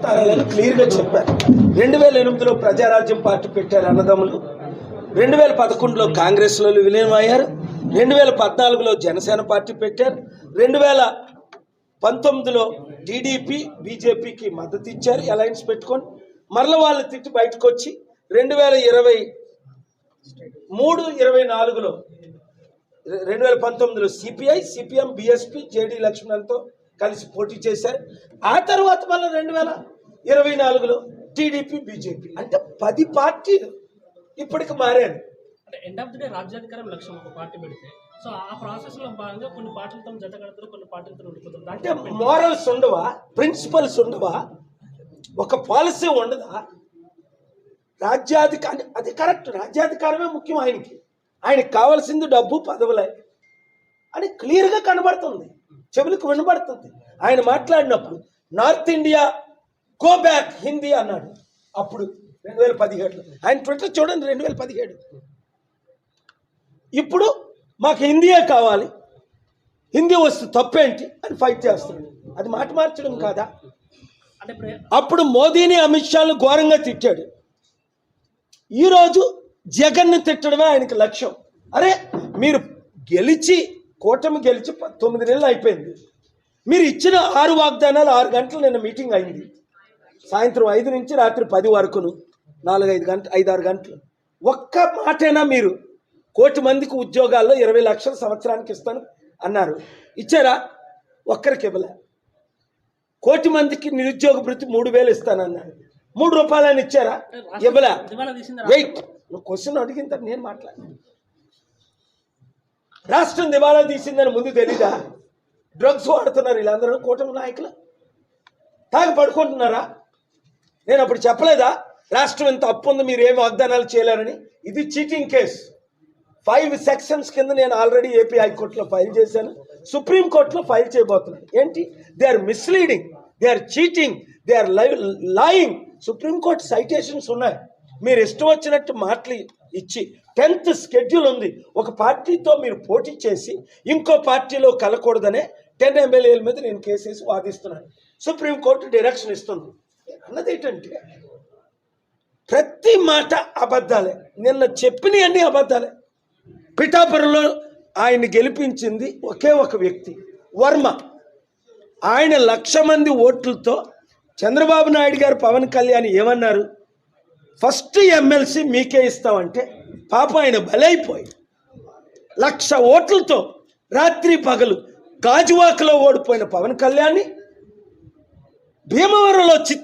పుట్టాలని క్లియర్గా చెప్పారు. 2008లో ప్రజారాజ్యం పార్టీ పెట్టారు అన్నదమ్ములు, 2011లో కాంగ్రెస్లో విలీనమయ్యారు, 2014లో జనసేన పార్టీ పెట్టారు, 2019లో టీడీపీ బీజేపీకి మద్దతు ఇచ్చారు అలయన్స్ పెట్టుకొని. మరల వాళ్ళు తిట్టి బయటకు వచ్చి 2023-24లో సిపిఐ, సిపిఎం, బిఎస్పి, జేడీ లక్ష్మణ్తో కలిసి పోటీ చేశారు. ఆ తర్వాత మళ్ళీ 2024లో టీడీపీ, బీజేపీ, అంటే 10 పార్టీలు ఇప్పటికి మారారు. అంటే ఎండ్ ఆఫ్ ది డే రాజ్యాధికారం లక్ష్యం ఒక పార్టీ పెడితే, సో ఆ ప్రాసెస్లో భాగంగా కొన్ని పార్టీలతో జత కడతారు, కొన్ని పార్టీలతో ఉండిపోతారు. అంటే మోరల్స్ ఉండవా, ప్రిన్సిపల్స్ ఉండవా, ఒక పాలసీ ఉండదా? రాజ్యాధికారం అది కరెక్ట్, రాజ్యాధికారమే ముఖ్యం ఆయనకి కావాల్సింది డబ్బు పదవులే అని క్లియర్గా కనబడుతుంది, చెవులకు వినబడుతుంది. ఆయన మాట్లాడినప్పుడు north India go back Hindi అన్నాడు అప్పుడు 2017లో. ఆయన ట్విట్టర్ చూడండి 2017. ఇప్పుడు మాకు హిందీయే కావాలి, హిందీ వస్తే తప్పేంటి అని ఫైట్ చేస్తున్నాడు. అది మాట మార్చడం కాదా? అప్పుడు మోదీని, అమిత్ షాను ఘోరంగా తిట్టాడు. ఈరోజు జగన్ని తిట్టడమే ఆయనకి లక్ష్యం. అరే మీరు కూటమి గెలిచి 9 నెలలు అయిపోయింది. మీరు ఇచ్చిన 6 వాగ్దానాలు 6 గంటలు నిన్న మీటింగ్ అయింది, సాయంత్రం 5 నుంచి రాత్రి 10 వరకును, 5-6 గంటలు. ఒక్క మాటైనా మీరు 1 కోటి మందికి ఉద్యోగాల్లో 20 లక్షల సంవత్సరానికి ఇస్తాను అన్నారు, ఇచ్చారా? ఒక్కరికి ఇవ్వలే. 1 కోటి మందికి నిరుద్యోగ భృతి 3,000 ఇస్తానన్నాడు, 3 రూపాయలని ఇచ్చారా? ఇవ్వలే. వెయిట్, నువ్వు క్వశ్చన్ అడిగిన తర్వాత నేను మాట్లాడాను. రాష్ట్రం దివాలా తీసిందని ముందు తెలీదా? డ్రగ్స్ వాడుతున్నారు వీళ్ళందరూ, కూటమి నాయకులు తాగి పడుకుంటున్నారా? నేను అప్పుడు చెప్పలేదా రాష్ట్రం ఇంత అప్పు ఉంది, మీరు ఏమి వాగ్దానాలు చేయలేరని? ఇది చీటింగ్ కేసు. 5 సెక్షన్స్ కింద నేను ఆల్రెడీ ఏపీ హైకోర్టులో ఫైల్ చేశాను, సుప్రీంకోర్టులో ఫైల్ చేయబోతున్నాను. ఏంటి? They are misleading, they are cheating, they are lying. Supreme Court citations ఉన్నాయి. మీరు ఇష్టం వచ్చినట్టు మాటలు ఇచ్చి 10th షెడ్యూల్ ఉంది, ఒక పార్టీతో మీరు పోటీ చేసి ఇంకో పార్టీలో కలకూడదనే 10 ఎమ్మెల్యేల మీద నేను కేసేసి వాదిస్తున్నాను. సుప్రీంకోర్టు డైరెక్షన్ ఇస్తుంది. అన్నది ఏంటంటే ప్రతి మాట అబద్ధాలే. నిన్న చెప్పినవన్నీ అబద్ధాలే. పిఠాపురంలో ఆయన్ని గెలిపించింది ఒకే ఒక వ్యక్తి, వర్మ. ఆయన 1,00,000 మంది ఓట్లతో చంద్రబాబు నాయుడు గారు, పవన్ కళ్యాణ్ ఏమన్నారు? ఫస్ట్ ఎమ్మెల్సీ మీకే ఇస్తామంటే పాపం ఆయన బలైపోయి 1,00,000 ఓట్లతో రాత్రి పగలు గాజువాకలో ఓడిపోయిన పవన్ కళ్యాణ్ని భీమవరంలో